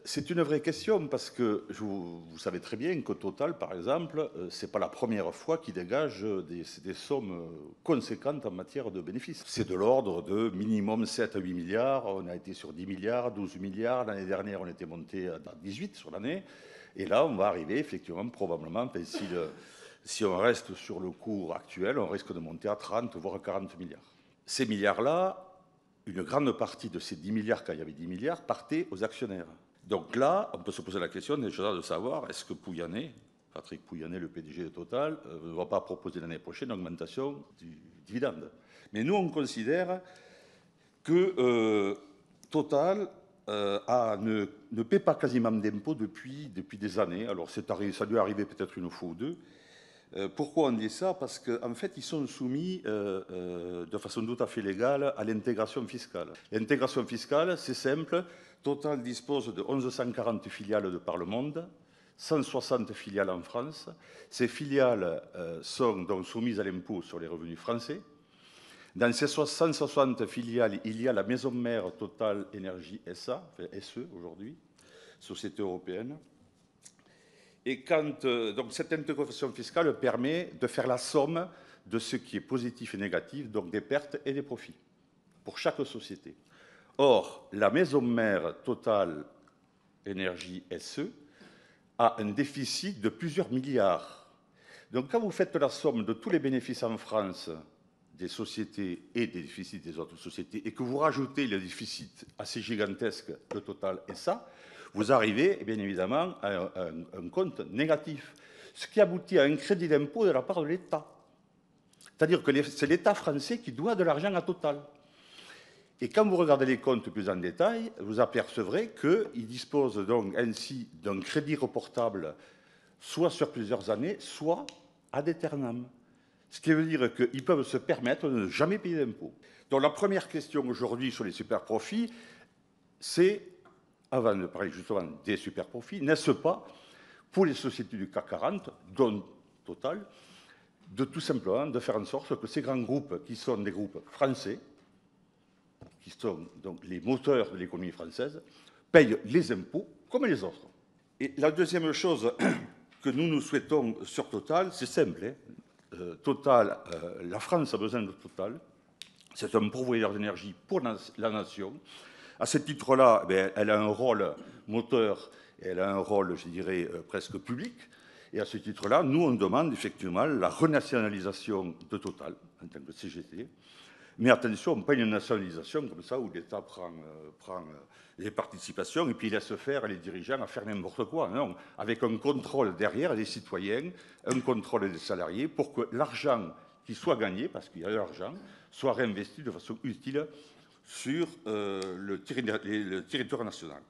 C'est une vraie question parce que vous savez très bien que Total, par exemple, ce n'est pas la première fois qu'il dégage des sommes conséquentes en matière de bénéfices. C'est de l'ordre de minimum 7 à 8 milliards. On a été sur 10 milliards, 12 milliards. L'année dernière, on était monté à 18 sur l'année. Et là, on va arriver effectivement, probablement, si on reste sur le cours actuel, on risque de monter à 30, voire 40 milliards. Ces milliards-là, une grande partie de ces 10 milliards, quand il y avait 10 milliards, partaient aux actionnaires. Donc là, on peut se poser la question déjà de savoir, est-ce que Pouyanné, Patrick Pouyanné, le PDG de Total, ne va pas proposer l'année prochaine une augmentation du dividende. Mais nous, on considère que Total ne paie pas quasiment d'impôts depuis des années. Alors ça lui est arrivé peut-être une fois ou deux. Pourquoi on dit ça? Parce qu'en fait, ils sont soumis de façon tout à fait légale à l'intégration fiscale. L'intégration fiscale, c'est simple. Total dispose de 1140 filiales de par le monde, 160 filiales en France. Ces filiales sont donc soumises à l'impôt sur les revenus français. Dans ces 160 filiales, il y a la maison mère Total Énergie SA, enfin SE aujourd'hui, Société européenne. Et donc cette intégration fiscale permet de faire la somme de ce qui est positif et négatif, donc des pertes et des profits, pour chaque société. Or, la maison mère Total Énergie SE a un déficit de plusieurs milliards. Donc quand vous faites la somme de tous les bénéfices en France des sociétés et des déficits des autres sociétés, et que vous rajoutez le déficit assez gigantesque de Total SA, vous arrivez bien évidemment à un compte négatif, ce qui aboutit à un crédit d'impôt de la part de l'État. C'est-à-dire que c'est l'État français qui doit de l'argent à Total. Et quand vous regardez les comptes plus en détail, vous apercevrez qu'ils disposent donc ainsi d'un crédit reportable soit sur plusieurs années, soit ad aeternam. Ce qui veut dire qu'ils peuvent se permettre de ne jamais payer d'impôts. Donc la première question aujourd'hui sur les super-profits, c'est, avant de parler justement des super-profits, n'est-ce pas, pour les sociétés du CAC 40, dont Total, de tout simplement de faire en sorte que ces grands groupes, qui sont des groupes français, qui sont donc les moteurs de l'économie française, payent les impôts comme les autres. Et la deuxième chose que nous souhaitons sur Total, c'est simple. Total, la France a besoin de Total. C'est un pourvoyeur d'énergie pour la nation. À ce titre-là, elle a un rôle moteur et elle a un rôle, je dirais, presque public. Et à ce titre-là, nous, on demande effectivement la renationalisation de Total en tant que CGT. Mais attention, pas une nationalisation comme ça où l'État prend les participations et puis laisse faire les dirigeants à faire n'importe quoi. Non, avec un contrôle derrière des citoyens, un contrôle des salariés pour que l'argent qui soit gagné, parce qu'il y a de l'argent, soit réinvesti de façon utile sur le territoire national.